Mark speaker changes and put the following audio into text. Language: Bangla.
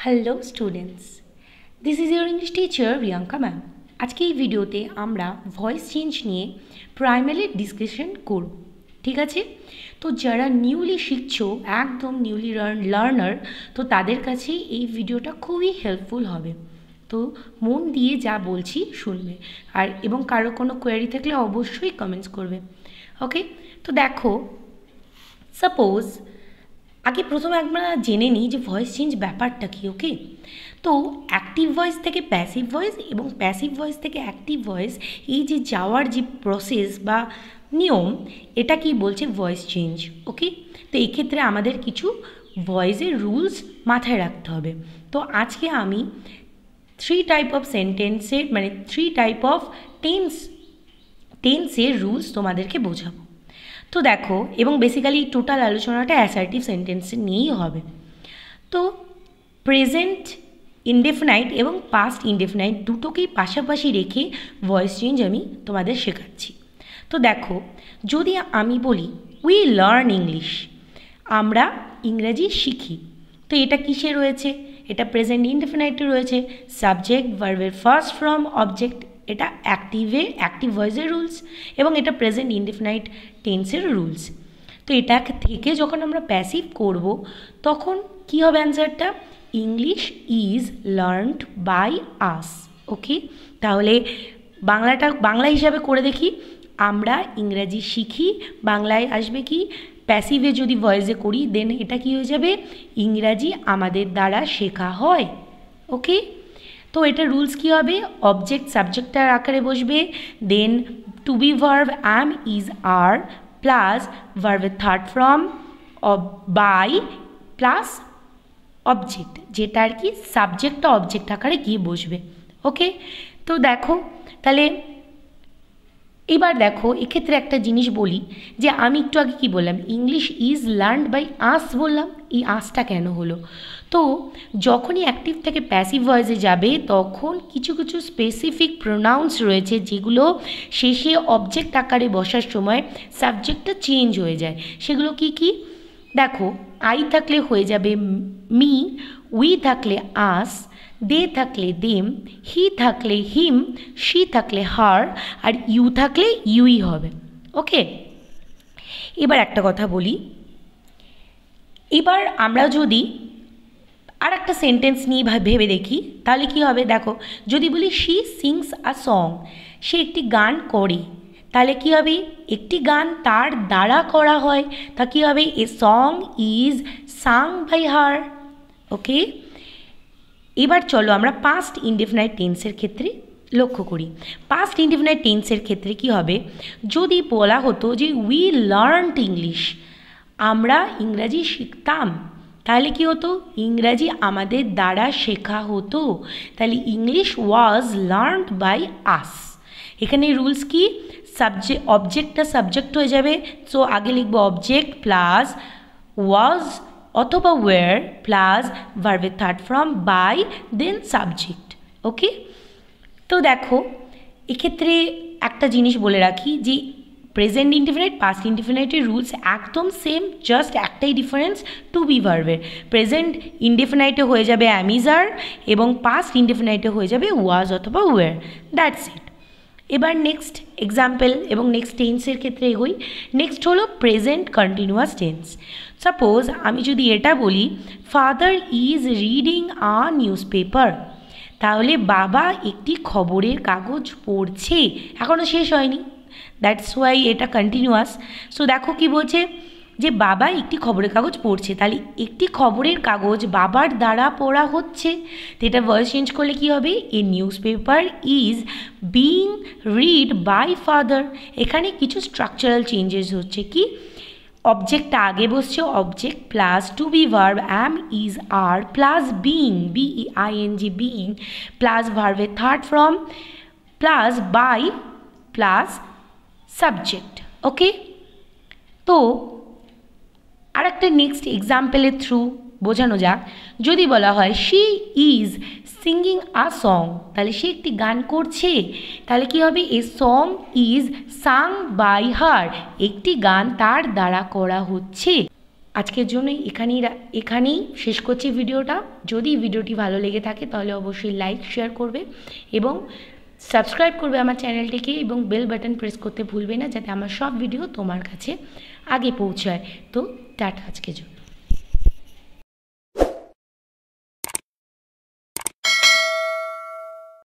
Speaker 1: Hello students, this is your English teacher Riyanka ma'am. আজকে এই ভিডিওতে আমরা ভয়েস চেঞ্জ নিয়ে প্রাইমারি ডিসকাশন করব, ঠিক আছে? তো যারা নিউলি শিখছো, একদম নিউলি লার্নার, তো তাদের কাছে এই ভিডিওটা খুবই হেল্পফুল হবে। তো মন দিয়ে যা বলছি শুনবে, আর এবং কারো কোনো কোয়েরি থাকলে অবশ্যই কমেন্টস করবে। ওকে, তো দেখো, সাপোজ আগে প্রথমে আমরা জেনে নিই যে ভয়েস চেঞ্জ ব্যাপারটা কি। ওকে, তো অ্যাক্টিভ ভয়েস থেকে প্যাসিভ ভয়েস এবং প্যাসিভ ভয়েস থেকে অ্যাক্টিভ ভয়েস, এই যে যাওয়ার যে প্রসেস বা নিয়ম, এটা কি বলছে ভয়েস চেঞ্জ। ওকে, তো এক্ষেত্রে আমাদের কিছু ভয়েসের রুলস মাথায় রাখতে হবে। তো আজকে আমি থ্রি টাইপ অফ সেন্টেন্সের থ্রি টাইপ অফ টেন্সের রুলস তোমাদেরকে বোঝাবো। তো দেখো, এবং বেসিক্যালি টোটাল আলোচনাটা অ্যাসার্টিভ সেন্টেন্সের নিয়েই হবে। তো প্রেজেন্ট ইনডেফিনাইট এবং পাস্ট ইনডেফিনাইট দুটোকেই পাশাপাশি রেখে ভয়েস চেঞ্জ আমি তোমাদের শেখাচ্ছি। তো দেখো, যদি আমি বলি উই লার্ন ইংলিশ, আমরা ইংরেজি শিখি, তো এটা কিসে রয়েছে? এটা প্রেজেন্ট ইনডেফিনাইটে রয়েছে, সাবজেক্ট ভার্বের ফার্স্ট ফর্ম অবজেক্ট, এটা অ্যাক্টিভ ভয়েসের রুলস, এবং এটা প্রেজেন্ট ইনডেফিনাইট টেন্সের রুলস। তো এটা থেকে যখন আমরা প্যাসিভ করব, তখন কি হবে অ্যান্সারটা? English is learned by us. Okay, তাহলে বাংলা হিসাবে করে দেখি, আমরা ইংরাজি শিখি, বাংলায় আসবে কি? প্যাসিভে যদি ভয়েসে করি দেন এটা কি হয়ে যাবে? ইংরাজি আমাদের দ্বারা শেখা হয়। ওকে, তো এটা রুলস কী হবে? অবজেক্ট সাবজেক্টের আকারে বসবে, then to be verb am is are plus ভার্বের third form by plus object, যেটা আর কি সাবজেক্টটা অবজেক্ট আকারে গিয়ে বসবে। ওকে, তো দেখো, তাহলে এবার দেখো, এক্ষেত্রে একটা জিনিস বলি যে আমি একটু আগে কী বললাম? English is learned by us বললাম। এই আসটা কেন হলো? তো যখনই অ্যাক্টিভ থেকে প্যাসিভ ভয়েসে যাবে, তখন কিছু কিছু স্পেসিফিক প্রোনাউন্স রয়েছে যেগুলো শেষে অবজেক্ট আকারে বসার সময় সাবজেক্টটা চেঞ্জ হয়ে যায়। সেগুলো কি কি? দেখো, আই থাকলে হয়ে যাবে মি, উই থাকলে আস, দে থাকলে দেম, হি থাকলে হিম, শি থাকলে হার, আর ইউ থাকলে ইউই হবে। ওকে, এবার একটা কথা বলি, এবার আমরা যদি আর একটা সেন্টেন্স নিয়ে ভেবে দেখি, তাহলে কি হবে? দেখো, যদি বলি শি সিংস আ সং, সে একটি গান করে, তাহলে কি হবে? একটি গান তার দ্বারা করা হয়, তা কী হবে? A song is sung by her. Okay, এবার চলো আমরা পাস্ট ইনডেফিনাইট টেন্সের ক্ষেত্রে লক্ষ্য করি। পাস্ট ইনডেফিনাইট টেন্সের ক্ষেত্রে কি হবে? যদি বলা হতো যে উই লার্নড ইংলিশ, আমরা ইংরাজি শিখতাম, তাহলে কি হতো? ইংরাজি আমাদের দ্বারা শেখা হতো, তাহলে English was learned by us. এখানে রুলস কি? অবজেক্টটা সাবজেক্ট হয়ে যাবে, সো আগে লিখবো অবজেক্ট প্লাস ওয়াজ অথবা ওয়্যার প্লাস ভার্বের third form by then subject. Okay, তো দেখো, এক্ষেত্রে একটা জিনিস বলে রাখি যে প্রেজেন্ট ইনডেফিনাইট পাস্ট ইনডেফিনাইটের রুলস একদম সেম, জাস্ট একটাই ডিফারেন্স টু বি ভার্বের। প্রেজেন্ট ইনডেফিনাইটে হয়ে যাবে অ্যাম ইজ আর, এবং পাস্ট ইনডেফিনাইটে হয়ে যাবে ওয়াজ অথবা ওয়্যার। That's it. এবার নেক্সট এক্সাম্পল এবং নেক্সট টেন্সের ক্ষেত্রে এগোই। নেক্সট হলো প্রেজেন্ট কন্টিনিউয়াস টেন্স। সাপোজ আমি যদি এটা বলি father is reading a news paper, তাহলে বাবা একটি খবরের কাগজ পড়ছে, এখনও শেষ হয়নি, দ্যাটস ওয়াই এটা কন্টিনিউয়াস। সো দেখো কি বলছে, যে বাবা একটি খবরের কাগজ পড়ছে, তাহলে একটি খবরের কাগজ বাবার দ্বারা পড়া হচ্ছে, তো এটা ভয়েস চেঞ্জ করলে কি হবে? A news paper is being read by father. এখানে কিছু স্ট্রাকচারাল চেঞ্জেস হচ্ছে। কি? অবজেক্টটা আগে বসছে, object plus to be verb am is are plus being BEING being plus ভার্বের third form plus by plus subject. Okay, তো আর একটা নেক্সট এক্সাম্পলের থ্রু বোঝানো যাক। যদি বলা হয় she is singing a song, তাহলে সে একটি গান করছে, তাহলে কি হবে? A song is sung by her, একটি গান তার দ্বারা করা হচ্ছে। আজকের জন্য এখানেই শেষ করছি ভিডিওটা। যদি ভিডিওটি ভালো লেগে থাকে তাহলে অবশ্যই লাইক শেয়ার করবে এবং সাবস্ক্রাইব করবে আমার চ্যানেলটিকে, এবং বেল বাটন প্রেস করতে ভুলবে না, যাতে আমার সব ভিডিও তোমার কাছে আগে পৌঁছায়। তো টাটা আজকের জন্য।